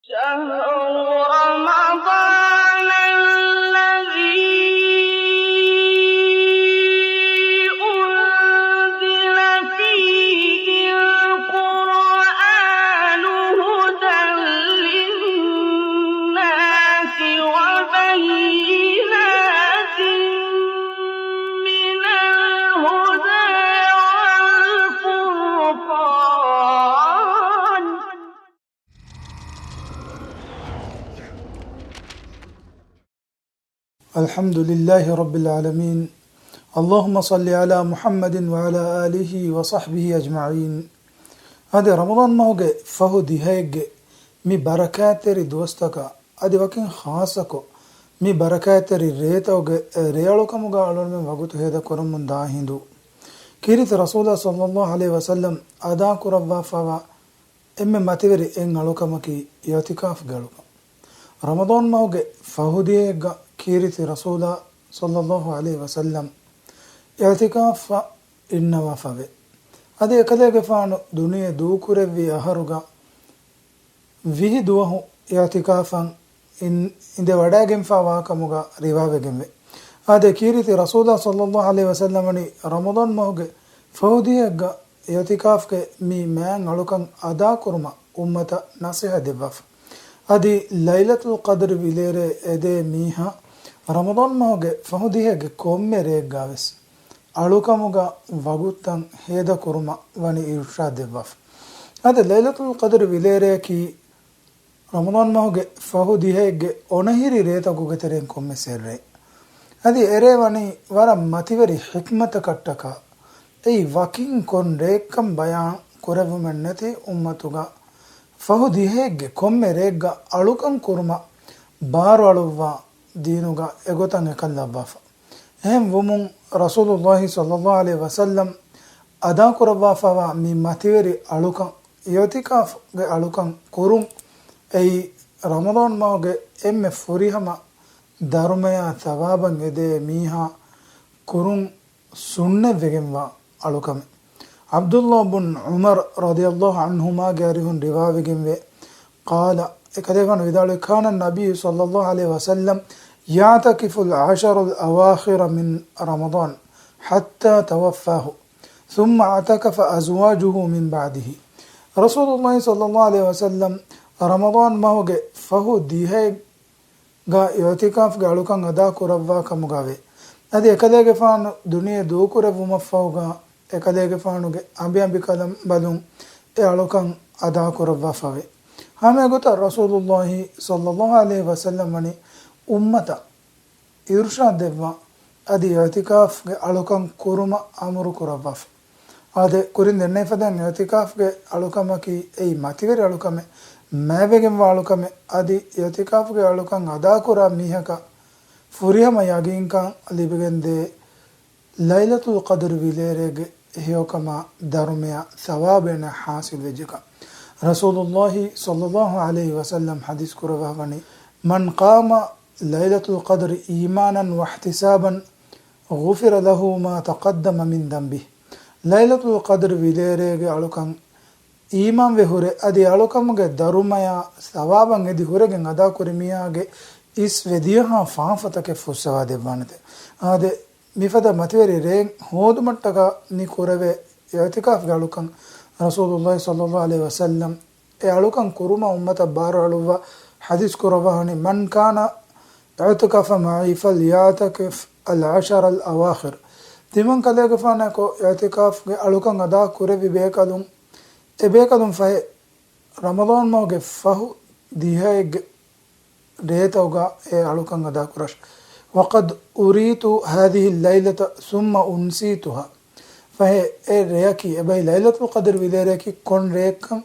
شهر رمضان الذي أنزل فيه القرآن هدى للناس وبينات من الهدى والفرقان. الحمد لله رب العالمين. اللهم صل على محمد وعلى آله وصحبه أجمعين. هذا رمضان ما هو فهو ديهاج مي بركات دوستك أدي وكين خاصك مي بركات ريت أو ريالو كموجا على من وقت هذا كرم من داهندو كيرت رسول الله صلى الله عليه وسلم أدا كربا فوا إما ما تبري إن على كمكي يعتكاف قالوا رمضان ما هو فهو ديهاج كيرت رسول الله صلى الله عليه وسلم اعتكاف إنما فوي هذا كذا فانو دنيا دوكره في أهرجا فيه دوه اعتكافا إن ده وداعم فواك موجا رواجم هذا كيرت رسول الله صلى الله عليه وسلم أني رمضان ما هو فودي اعتكاف كمي مان علوكان أدا كرما أمة نصيحة دباف هذه ليلة القدر بليرة أدي ميها رمضان ما هو فودي كوم رجعوس علوكاموغا وغوتان هيدا كرما واني إرشاد دباف هذا ليلة القدر بليرة كي رمضان ما هو فودي أونهيري ريتا كوغترين كوم سيري هذه إري واني ورا ماتيوري حكمة كتكا أي واكين كون ريكم بيان كورف منتي أمتوغا فودي كوم ريغا علوكان كرما بارو علووا دينوغا إغوتان كلا بافا هم ومن رسول الله صلى الله عليه وسلم أدا كربا فوا مي ماتيوري علوكان يوتيكاف علوكان كوروم أي رمضان ما هو إم فريهما دارميا ثوابا يدي ميها كوروم سنة وجموا علوكام عبد الله بن عمر رضي الله عنهما جارهن رواية وجموا قال كذا وذلك كان النبي صلى الله عليه وسلم يعتكف العشر الأواخر من رمضان حتى توفاه ثم اعتكف أزواجه من بعده رسول الله صلى الله عليه وسلم رمضان ما هو فهو ديهاي غا اعتكاف غالو كان ادا كوروا كمغاوي ادي كدهگ فان دنيا دو كورو مفوغا كدهگ فانو امبي كلام بدون االو كان ادا كوروا فاوي hame gota Rasulullah sallallahu alaihi wasallam ani ummata irshad devva adi i'tikaf ge alukan kuruma amuru kurabaf ade kurin denne fadan i'tikaf ge alukama ki ei mativeri alukame mavegen walukame adi i'tikaf ge alukan ada kura mihaka furiyama yaginkan libegende lailatul qadr vilerege hiyokama darumya thawabena hasil vejika رسول الله صلى الله عليه وسلم حديث كرباني من قام ليلة القدر إيمانا واحتسابا غفر له ما تقدم من ذنبه ليلة القدر بليرة علوكان إيمان وهورة أدي علوكان مغ دروميا ثوابا ندي هورة غدا كرميا إس وديها فانفتك فسوا دبانته هذا مفدا متوري رين هود متكا ني كوربه اعتكاف علوكان رسول الله صلى الله عليه وسلم ألوكان كروما أمة بار علوا حديث كرباني من كان اعتكف معي فليعتكف العشر الأواخر تمن كذا فانا كو اعتكاف ألوكان غدا كوربي بيكادون بيكادون فه رمضان ما فهو ديهاج ريتوغا ألوكان غدا كرش وقد أريت هذه الليلة ثم أنسيتها فهي رياكي أبي ليلة القدر بذلك كون ريكم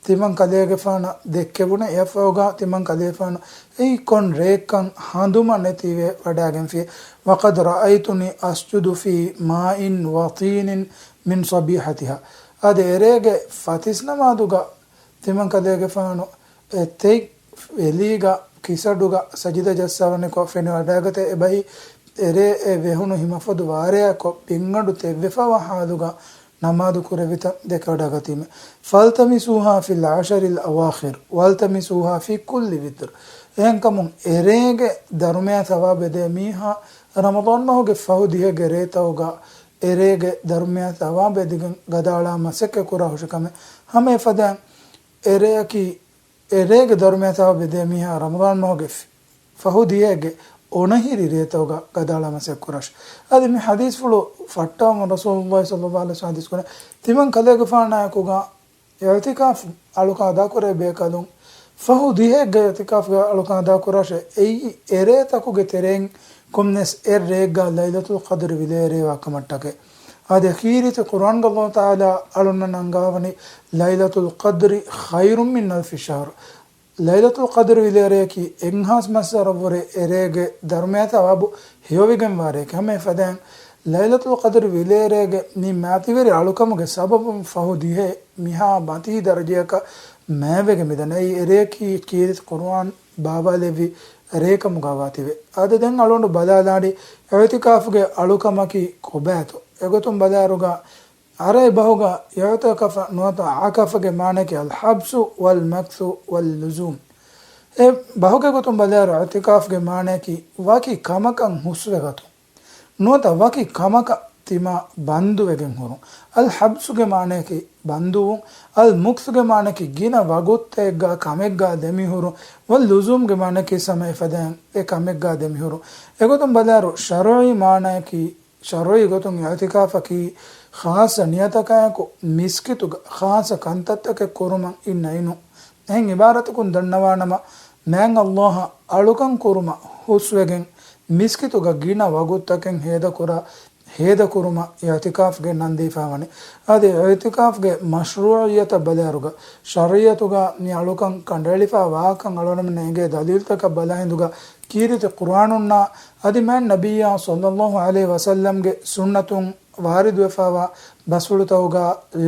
تمن كذا فانا دكبونا يفوغا تمن كذا فانا أي كون ريكم هندوما نتيجة وداعم فيه وقد رأيتني أسجد في ماء وطين من صبيحتها هذا ريجة فاتسنا ما دوغا تمن كذا فانا تيك ليغا كيسادوغا سجدة جسّاوني كوفيني وداعته أبي ere vehunu himafadu vareya ko pingadu tevvefa haduga namadu kurevita dekada gatime faltamisuha fil asharil awakhir waltamisuha fi kulli witr enkamun erege darumeya thawabe de miha ramadan mahoge fahudihe geretauga erege darumeya thawabe digen gadala maseke kura hushkame hame fadan ereki erege darumeya thawabe de miha ramadan mahoge fahudiyege onahiri retauga gadala masek kurash adi mi hadis fulo fatta rasulullah sallallahu alaihi wasallam diskuna timan kalege faana kuga i'tikaf aluka ada kore bekadun fahudiyege i'tikaf aluka ada kurash ei ereta kuge tereng komnes errega lailatul qadr vilere wa kamattake adi akhirit quran allah taala alunna nangavani lailatul qadri khairum min alf shahr Laylatul ಕದ್ರ್ ವಿಲೇರೇಕಿ ಎಂಹಾಸ್ ಮಸರವರೆ ಎರೆಗೆ ಧರ್ಮೇತ ವಾಬು ಹಿಯೋವಿಗಂ ವಾರೇಕೆ ಹಮೆ ಫದೆನ್ ಲೈಲತುಲ್ ಕದ್ರ್ ವಿಲೇರೇಗೆ ಮಿ ಮಾತಿವೆರಿ ಅಳುಕಮಗೆ ಸಬಬಂ ಫಹುದಿಹೆ ಮಿಹಾ ಬಾತಿ ದರ್ಜೆಯಕ ಮೇವೆಗೆ ಮಿದನೆ ಈ ಎರೇಕಿ ಕೀರಿತ್ ಕುರ್ಆನ್ ಬಾಬಾಲೆವಿ ರೇಕಂ ಗವಾತಿವೆ ಅದ ದೆನ್ ಅಳೊಂಡು ಬದಾದಾಡಿ ಎತಿಕಾಫ್ಗೆ ಅಳುಕಮಕಿ ಕೊಬಾತು ಎಗೊತುಂ ಬದಾರುಗ ಅರೆ ಬಹುಗ ಯತಕಫ ನೋತ ಆಕಫಗೆ ಮಾನಕೆ ಅಲ್ ಹಬ್ಸು ವಲ್ ಮಕ್ಸು ವಲ್ ಲುಜೂಮ್ ಎ ಬಹುಗೆ ಗೊತ್ತುಂ ಬದಾರು ಇತಿಕಾಫ್ಗೆ ಮಾನಕಿ ವಾಕಿ ಕಮಕಂ ಹುಸ್ವೆಗತು ನೋತ ವಾಕಿ ಕಮಕ ತಿಮ ಬಂದುವೆಗೆಂ ಹುರು ಅಲ್ ಹಬ್ಸುಗೆ ಮಾನಕಿ ಬಂದುವು ಅಲ್ ಮುಕ್ಸುಗೆ ಮಾನಕಿ ಗಿನ ವಗುತ್ತೆಗ್ಗ ಕಮೆಗ್ಗ ದೆಮಿಹುರು ವಲ್ ಲುಜೂಮ್ಗೆ ಮಾನಕಿ ಸಮಯ ಫದೆಂ ಎ ಕಮೆಗ್ಗ ದೆಮಿಹುರು ಎಗೊತ್ತುಂ ಬದಾರು ಶರಯಿ ಮಾನಕಿ ಶರಯಿ ಗೊತ್ತುಂ ಇತಿಕಾಫಕಿ खास नियतकायको मिस्कितुग खास कंतत्तके कुरुमं इन्नैनु एं इबारतकुन दन्नवानम मैंग अल्लाह अळुकं कुरुम हुस्वेगें मिस्कितुग गिना वगुत्तकें हेद कुरुम इतिकाफ्गे नंदीफावने अदे इतिकाफ्गे मश्रूइयत बलेरुग शरीयतुग नि अळुकं कंडलिफा वाकं अळुनम नेगे दलील्तक बलहिंदुग कीरित कुरानुन्ना अदि मैं नबिया सल्लल्लाहु अलैहि वसल्लमगे सुन्नतुं ವಾರಿದ್ ವೆಫಾವ ಬಸ್ವುಳುತವುಗ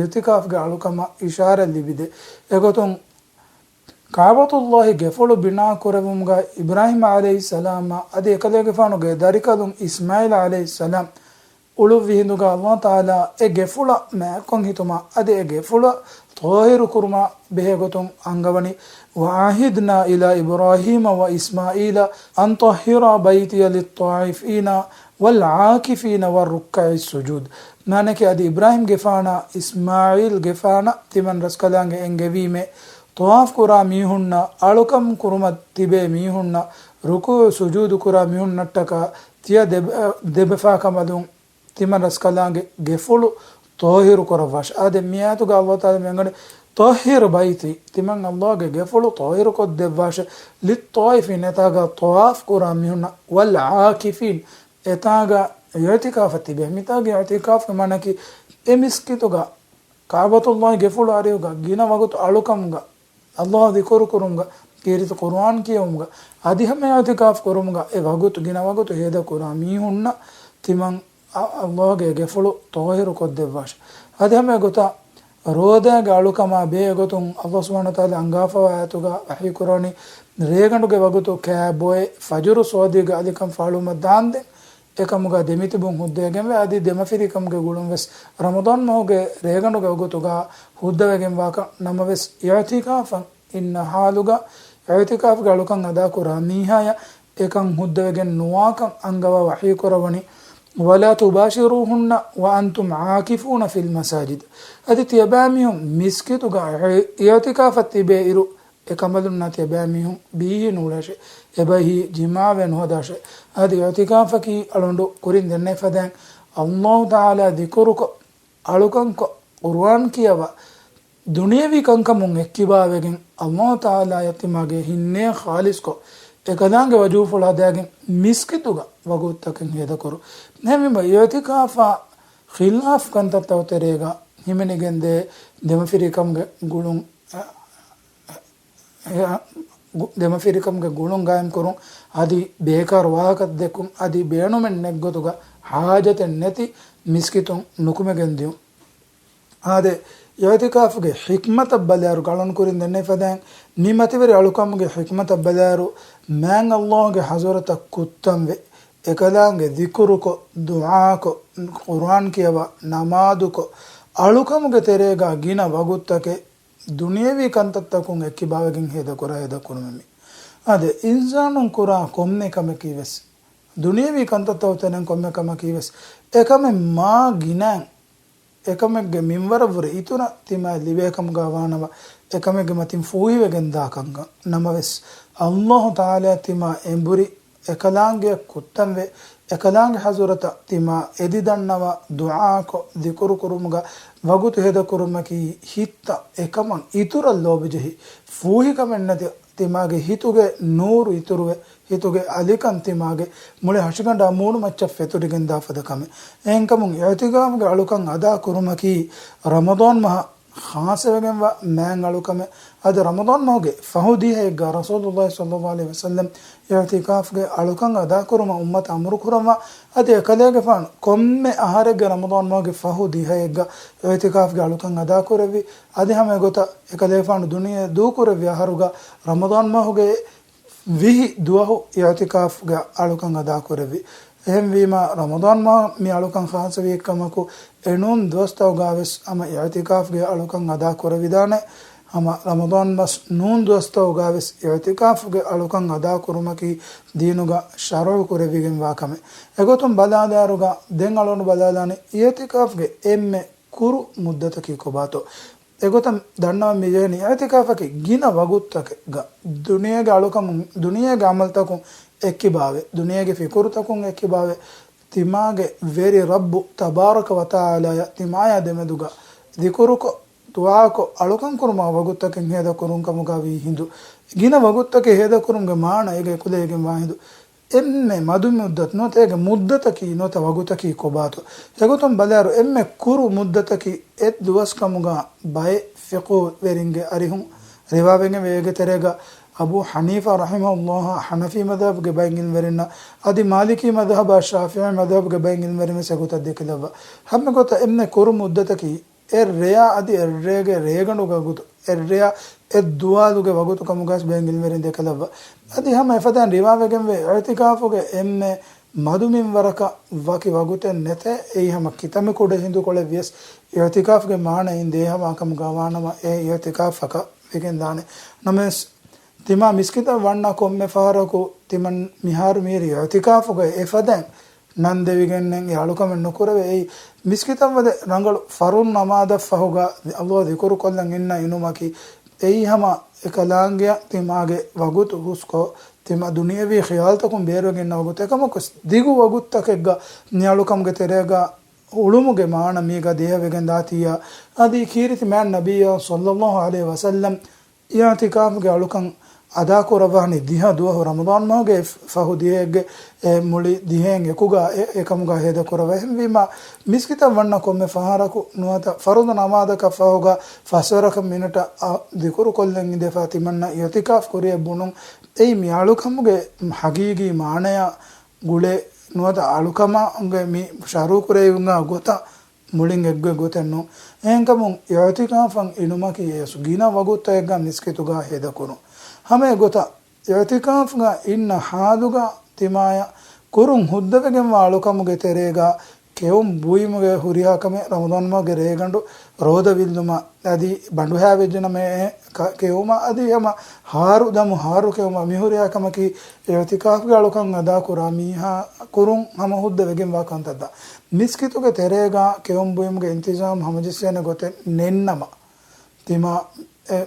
ಇತಿಕಾಫ್ಗೆ ಅಳುಕಮ ಇಶಾರೆ ಲಿಬಿದೆ ಎಗೊತುಂ ಕಾಬತುಲ್ಲಾಹಿ ಗೆಫುಳು ಬಿನಾ ಕುರವುಮ್ಗ ಇಬ್ರಾಹಿಂ ಅಲೈಹಿ ಸಲಾಮ ಅದೆ ಎಕಲೆಗೆ ಫಾನುಗೆ ದರಿಕದುಂ ಇಸ್ಮಾಯಿಲ್ ಅಲೈಹಿ ಸಲಾಂ ಉಳು ವಿಹಿಂದುಗ ಅಲ್ಲಾಹ್ ತಾಲಾ ಎ ಗೆಫುಳ ಮ್ಯಾಕೊಂ ಹಿತುಮ ಅದೆ ಎ ಗೆಫುಳ ತೋಹಿರು ಕುರ್ಮ ಬೆಹೆಗೊತುಂ ಅಂಗವನಿ ವಾಹಿದ್ನಾ ಇಲಾ ಇಬ್ರಾಹಿಮ ವ ಇಸ್ಮಾಯಿಲ ಅನ್ ತಹಿರ ಬೈತಿಯ ಲಿತ್ತಾಯಿಫೀನ ವಲ್ ಆಕಿಫೀನ ವ ರುಕ್ಕೈ ಸುಜೂದ್ ನಾನಕೆ ಅದು ಇಬ್ರಾಹಿಂ ಗೆಫಾನ ಇಸ್ಮಾಯಿಲ್ ಗೆಫಾನ ತಿಮನ್ ರಸ್ಕಲಾಂಗೆ ಎಂಗೆವೀಮೆ ತವಾಫ್ ಕುರಾ ಮೀಹುಣ್ಣ ಅಳುಕಂ ಕುರುಮ ತಿಬೆ ಮೀಹುಣ್ಣ ರುಕು ಸುಜೂದ್ ಕುರಾ ಮೀಹುಣ್ಣಟ್ಟಕ ತಿಯ ದೆಬೆಫಾಕಮದು ತಿಮನ್ ರಸ್ಕಲಾಂಗೆ ಗೆಫುಳು ತೋಹಿರು ಕೊರವಾಶ್ ಅದೆ ಮಿಯಾತುಗ ಅಲ್ಲಾಹ್ ತಾಲ ಮೆಂಗಡೆ ತೋಹಿರು ಬೈತಿ ತಿಮನ್ ಅಲ್ಲಾಹ್ಗೆ ಗೆಫುಳು ತೋಹಿರು ಕೊದ್ದೆವಾಶ್ ಲಿತ್ ತೋಯಿಫಿನ್ ಎತಾಗ ತವಾಫ್ ಕುರಾ ಮೀಹುಣ್ಣ ವಲ್ ಆಕಿಫೀನ್ ಎತಾಗ ಇತಿಕಾಫ್ ತಿಬೆ ಮಿತಾಗ ಇತಿಕಾಫ್ ಮನಕಿ ಎ ಮಿಸ್ಕಿತುಗ ಕಾಬತುಲ್ಲಾಹ್ ಗೆಫುಳು ಅರಿಯುಗ ಗಿನ ವಗುತು ಅಳುಕಂಗ ಅಲ್ಲಾಹ್ ದಿಕರು ಕುರುಂಗ ಕೀರಿತು ಕುರ್ಆನ್ ಕಿಯಂಗ ಅದಿಹಮೆ ಇತಿಕಾಫ್ ಕುರುಂಗ ಎ ವಗುತು ಗಿನ ವಗುತು ಹೇದ ಕುರಾ ಮೀಹುಣ್ಣ ತಿಮನ್ ಅಲ್ಲಾಹ್ಗೆ ಗೆಫುಳು ತೋಹಿರು ಕೊದ್ದೆವಾಶ್ ಅದಿಹಮೆ ಗೊತ್ತಾ ರೋದಾಗ ಅಳುಕಮ ಬೇ ಗೊತ್ತುಂ ಅಲ್ಲಾಹ್ ಸುಬ್ಹಾನಹು ವ ತಆಲಾ ಅಂಗಾಫವ ಆಯತುಗ ವಹಿ ಕುರಾನಿ ರೇಗಂಡುಗೆ ವಗುತು ಕ್ಯಾ ಬೋಯ್ ಫಜರು ಸೋದಿಗ ಅದಿಕಂ ಫಾಳುಮ ದಾಂದೆ ಏಕಮುಗ ದೆಮಿತಿಬುಂ ಹುದ್ದೆಗೆಂವೆ ಅದಿ ದೆಮಫಿರಿಕಮ್ಗೆ ಗುಳುಂ ವೆಸ್ ರಮದಾನ್ ಮಹುಗೆ ರೇಗಂಡುಗೆ ವಗುತುಗ ಹುದ್ದವೆಗೆಂ ವಾಕ ನಮ್ಮ ವೆಸ್ ಇತಿಕಾಫನ್ ಇನ್ನ ಹಾಲುಗ ಇತಿಕಾಫ್ಗೆ ಅಳುಕಂ ಅದಾ ಕುರಾ ಮೀಹಾಯ ಏಕಂ ಹುದ್ದವೆಗೆಂ ನುವಾಕಂ ಅಂಗವ ವಹಿ ಕುರವಣಿ ವಲಾ ತುಬಾಶಿರುಹುನ್ನ ವ ಅಂತುಂ ಆಕಿಫೂನ ಫಿಲ್ ಮಸಾಜಿದ್ ಅದಿ ತಿಯಬಾಮಿಹುಂ ಮಿಸ್ಕಿತುಗ ಇತಿಕಾಫತ್ ತಿಬೆ ಇರು එකමදුන්න තිබෑමිහුම් බීහි නූලශේ එබහි ජිමාවෙන් හොදාශේ අදි ඉතිකාෆකි අලොන්ඩු කුරින් දෙන්නේ ෆදන් අල්ලාහ් තාලා දිකුරුක අලුකංක කුර්ආන් කියව දුනියවි කංකමුන් එක්කිබාවෙගෙන් අල්ලාහ් තාලා යතිමගේ හින්නේ ખાලිස්කො එකදාංගේ වජූෆුල් හදාගෙන් මිස්කිතුග වගුත්තකෙන් හේදකරු නැමිම ඉතිකාෆා ඛිලාෆ් කන්තතවතරේගා හිමෙනිගෙන්දේ දෙමෆිරිකම්ගේ ගුළුන් දෙමෆිරිකම්ගේ ගුළුන් ගායම් කරුන් අදි බේකාර වාහකත් දෙකුම් අදි බේනුමෙන් නෙග්ගොතුග ಹಾಜತೆ ನೆತಿ ಮಿಸ್ಕಿತುಂ ನುಕುಮೆಗೆಂದಿಯು ಆದೆ ಇತಿಕಾಫ್ಗೆ ಹಿಕ್ಮತ ಬಲ್ಯಾರು ಗಳನ್ ಕುರಿನ್ ದೆನ್ನೆ ಫದಾನ್ ನಿಮತಿವರಿ ಅಳುಕಮ್ಗೆ ಹಿಕ್ಮತ ಬಲ್ಯಾರು ಮ್ಯಾಂಗ್ ಅಲ್ಲಾಹ್ಗೆ ಹಜರತ ಕುತ್ತಂವೆ එකදාගේ දිකුරුකො දුආකො කුර්ආන් කියව නමාදුකො ಅಳುಕಮುಗೆ ತೆರೆಗ ಗಿನ ವಗುತ್ತಕೆ ದುನಿಯವಿ ಕಂತತ್ತಕುಂ ಎಕ್ಕಿ ಬಾವಗಿಂ ಹೇದ ಕೊರ ಹೇದ ಕುರುಮೆಮಿ ಅದೆ ಇನ್ಸಾನುಂ ಕುರ ಕೊಮ್ಮೆ ಕಮೆ ಕೀವೆಸ್ ದುನಿಯವಿ ಕಂತತ್ತವತನೆಂ ಕೊಮ್ಮೆ ಕಮ ಕೀವೆಸ್ ಏಕಮೆ ಮಾ ಗಿನಾನ್ එකමෙක්ගේ මින්වරවර ඉතුන තිම ලිවේකම් ගාවානව එකමෙක්ගේ මතින් ෆූහිවෙගෙන් දාකංග නමවෙස් අල්ලාහ් තාලා තිම එඹුරි එකලාංගේ කුත්තම්වේ එකලාංගේ හසුරත තිම එදි දන්නව දුආකො දිකුරු කුරුමුග වගුතු හෙද කුරුමකි හිත්ත එකමන් ඉතුර ලෝබෙහි ෆූහිකමෙන් නැති තිමාගේ හිතුගේ නූරු ඉතුරුවේ හිතුගේ අලිකන් තිමාගේ මුලේ හෂගඬ මූණු මච්ච ෆෙතුරිගෙන් දාපදකම එංකමුන් ඉතිගාමගේ අලුකන් අදා කුරුමකි රමදාන් මහ ખાસවගෙන් මෑන් අලුකම අද රමදාන් මහගේ ෆහුදී හේග රසූලුල්ලාහි සල්ලල්ලාහු අලයිහි වසල්ලම් ඉතිකාෆ්ගේ අලුකන් අදා කුරුම උම්මත අමරු කුරම අද එකලේගේ ෆාන් කොම්මෙ ආහාරගේ රමදාන් මහගේ ෆහුදී හේග ඉතිකාෆ්ගේ අලුකන් අදා කුරවි අද හැම ගොත එකලේ ෆාන් දුනිය දූ කුරවි ආහාරුගා රමදාන් මහගේ විහි දුවහු ඉතිකාෆ්ගේ අලුකන් අදා කුරවි එහෙම වීම රමදාන් මහ මේ අලුකන් ખાસ වේ එක්කමකු එනුම් දොස්තව ගාවස් අම ඉතිකාෆ්ගේ අලුකන් අදා කුරවිදානේ අම රමදාන් මස් නූන් දොස්තව ගාවස් ඉතිකාෆ්ගේ අලුකන් අදා කුරුමකි දීනුගා ශරෝ කුරවිගෙන් වාකම එගොතුම් බලාදාරුගා දෙන් අලොණු බලාදානේ ඉතිකාෆ්ගේ එම්මෙ කුරු මුද්දතකි කොබාතෝ එගොතම් දන්නවා මෙයනි ඉතිකාෆකි ගින වගුත්තක දුනියගේ අලුකම් දුනියගේ අමල්තකුම් එක්කි බාවේ දුනියගේ ෆිකුරුතකුම් එක්කි බාවේ තිමාගේ වෙරි රබ්බු තබාරක වතාලා තිමාය දෙමදුගා දිකුරුක තුආක අලුකම් කුරුමා වගුත්තකෙන් හේද කුරුම් කමුගා වී හිඳු ගින වගුත්තකේ හේද කුරුම්ගේ මාන ඒගේ කුලේගෙන් වා හිඳු එම්මෙ මදු මුද්දත් නොතේගේ මුද්දතකි නොත වගුතකි කොබාතු එගොතම් බලාරු එම්මෙ කුරු මුද්දතකි එත් දුවස් කමුගා බය ෆිකු වෙරින්ගේ අරිහුම් රිවාවෙන් වේගේ තරේගා අබු හනීෆා රහිමහුල්ලාහ හනෆි මذهبගේ බයින්ගින් වෙරෙන්න අදි මාලිකි මذهب ශාෆියි මذهبගේ බයින්ගින් වෙරෙම සගත දෙකලව හැම කොට එම්මෙ කුරු මුද්දතකි එර්රියා අදි එර්රේගේ රේගණු ගගුතු එර්රියා දුවාලුගේ වගුතු කමුගස් බයින්ගින් වෙරෙන් දෙකලව අදි හැම එෆදන් රිවාවෙන් වේ ඉතිකාෆුගේ එම්මෙ මදුමින් වරක වකි වගුතෙන් නැත ඒ හැම කිතම කොට හිඳු කොළ වියස් ඉතිකාෆුගේ මානෙන් දේහම කම ගවානම ඒ ඉතිකාෆක වෙකෙන් දානේ නමස් තිමා මිස්කිත වන්න කොම්මෙ ෆාරකු තිමන් මිහාරු මීරි ඉතිකාෆුගේ එෆදන් නන් දෙවිගෙන්නෙන් යාලුකම නොකරවේ ඒ මිස්කිතම් වද රංගල ෆරුන් නමාද ෆහුගා අල්ලාහ් දිකුරු කොල්ලන් ඉන්න ඉනුමකි ඒ හැම එකලාංගය තිමාගේ වගුතු හුස්කෝ තිමා දුනියවි ඛයාල්තකුම් බේරගෙන වගුත එකමක දිගු වගුත්තකෙග්ග න්යාලුකම්ගේ තෙරේගා උළුමුගේ මාන මීගා දේහවෙගෙන් දාතියා අදී කීරිති මෑන් නබිය සල්ලල්ලාහු අලයිහි වසල්ලම් ඉතිකාෆ්ගේ අලුකම් අදා කරවහනි දිහ දුව රමදාන් මහගේ ෆහුදියේගේ මුලි දිහෙන් යකුගා එකමුගා හේද කරවෙන් වීම මිස්කිත වන්න කොම්මේ ෆහරකු නුවත ෆරුද නමාදක ෆහුගා ෆසරක මිනට දිකුරු කොල්ලෙන් ඉඳ ෆාතිමන්න ඉතිකාෆ් කුරිය බුනුම් ඒ මියාලුකමුගේ හගීගී මානය ගුලේ නුවත අලුකම උගේ මි ශරු කුරේ උංගා ගොත මුලින් එක්ගේ ගොතෙන්නු එංකමුන් ඉතිකාෆන් ඉනුමකි යසු ගින වගුත් එක්ග මිස්කිතුගා හේද කුරු ಹಮೆ ಗೊತ್ತ ಇತಿಕಾಫ್ಗ ಇನ್ನ ಹಾದುಗ ತಿಮಾಯ ಕುರುಂ ಹುದ್ದವೆಗೆಂ ವಾಳುಕಮುಗೆ ತೆರೆಗ ಕೆವಂ ಬೂಯಿಮುಗೆ ಹುರಿಯಾಕಮೆ ರಮದಾನ್ ಮಗೆ ರೇಗಂಡು ರೋದ ವಿಲ್ದುಮ ಅದಿ ಬಂಡು ಹ್ಯಾವೆಜ್ಜನ ಮೇ ಕೆವಮ ಅದಿ ಹಮ ಹಾರು ದಮು ಹಾರು ಕೆವಮ ಮಿಹುರಿಯಾಕಮಕಿ ಇತಿಕಾಫ್ಗೆ ಅಳುಕಂ ಅದಾ ಕುರಾ ಮೀಹಾ ಕುರುಂ ಹಮ ಹುದ್ದವೆಗೆಂ ವಾಕಂತದ್ದ ಮಿಸ್ಕಿತುಗೆ ತೆರೆಗ ಕೆವಂ ಬೂಯಿಮುಗೆ ಇಂತಿಜಾಮ್ ಹಮಜಿಸ್ಸೇನೆ ಗೊತ್ತೆ ನೆನ್ನಮ ತಿಮಾ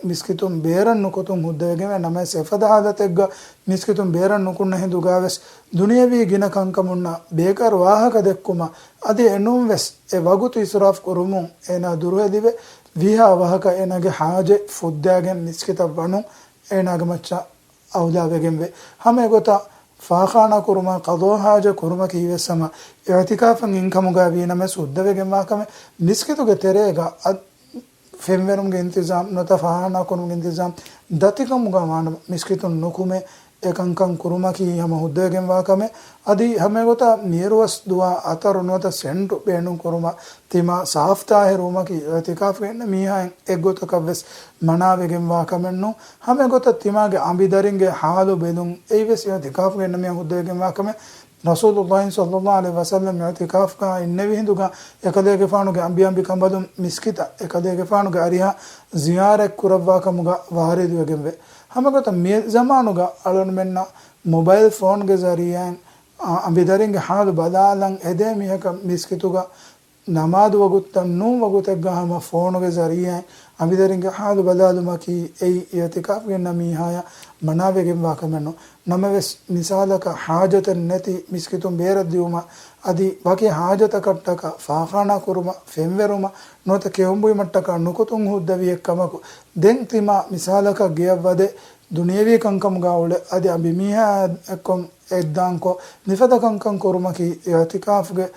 මිස්කිතුම් බේරන් නුකොතුම් හුද්දවගෙම නම සෙෆදාදතෙග්ග මිස්කිතුම් බේරන් නුකුන්න හිඳු ගාවස් දුනියවි ගින කංකමුන්න බේකර් වාහක දෙක්කුම අද එනුම් වෙස් ඒ වගුතු ඉස්රාෆ් කුරුමුන් එනා දුරහෙදිවේ විහා වාහක එනගේ හාජෙ ෆුද්දාගෙන් මිස්කිත වණු එනාගේ මච්චා අවදාවගෙන් වේ හැම ගොත ෆාඛානා කුරුම කදෝ හාජ කුරුම කීවසම ඉතිකාෆන් ඉන්කමුගා වී නම සුද්දවගෙන් වාකම මිස්කිතුගේ තෙරේගා ಫೆಮ್ವೆರುಮ್ಗೆ ಇಂತಿಜಾಮ್ ನೊತ ಫಹಾನಾ ಕುರುಮ್ಗೆ ಇಂತಿಜಾಮ್ ದತಿಕಮುಗ ಮಾನ ಮಿಸ್ಕಿತುನ್ ನುಕುಮೆ ಏಕಂಕಂ ಕುರುಮಕಿ ಹಮ ಹುದ್ದೆಗೆಂ ವಾಕಮೆ ಅದಿ ಹಮೆ ಗೊತ ನೀರುವಸ್ ದುವಾ ಅತರು ನೊತ ಸೆಂಟು ಬೇಣು ಕುರುಮ ತಿಮ ಸಾಫ್ತಾಹೆ ರೂಮಕಿ ಇತಿಕಾಫ್ಗೆನ್ನ ಮೀಹಾಯನ್ ಎಗ್ಗೊತ ಕವ್ವೆಸ್ ಮನಾವೆಗೆಂ ವಾಕಮೆನ್ನು ಹಮೆ ಗೊತ ತಿಮಾಗೆ ಅಂಬಿದರಿಂಗೆ ಹಾಲು ಬೆದುಂ ಏವೆಸ್ ಇತಿಕಾಫ್ಗೆನ್ನ ಮೀ ಹುದ್ದೆಗೆಂ ವಾಕಮೆ Rasulullah sallallahu alaihi wasallam i'tikaf ka innevi hinduga ekadege faanuge ambi kambadum miskita ekadege faanuge ariha ziyarak kurawwa kamuga waharidu wegembe hamagata me zamanuga alon menna mobile phone ge zariyan ambidaringe haadu badalan edemi haka miskituga namadu waguttan nu wagutegga hama phone ge zariyan ambidaringe haadu badaluma ki ei i'tikaf ge namihaya manavegen wakamenno namaves misalaka hajatan neti miskitum beraddiuma adi waki hajata kattaka fakhana kuruma femveruma nota keumbui mattaka nukutun huddavi ekkamaku den tima misalaka giyawade duniyavi kankam gaule adi abimiha ekkom eddanko nifada kankan kuruma ki i'tikaf ge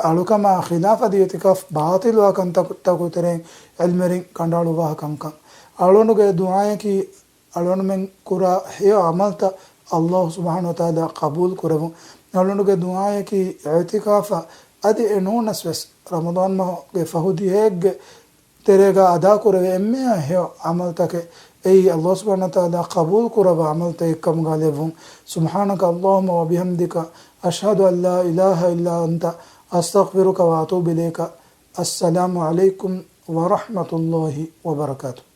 alukama khilafa di i'tikaf batil wa kan takutere ilmerin kandalu wa kankan alunuge duaya ki alonmen kura heyo amalta Allah subhanahu wa ta'ala qabul kuravu alonge duaya ki i'tikafa adi enunas wes ramadan ma ge fahudi heg terega ada kurave emme heyo amalta ke ei Allah subhanahu wa ta'ala qabul kurava amalta ekam galevun subhanaka allahumma wa bihamdika ashhadu an la ilaha illa anta astaghfiruka wa atubu ilayka assalamu alaikum wa rahmatullahi wa barakatuh.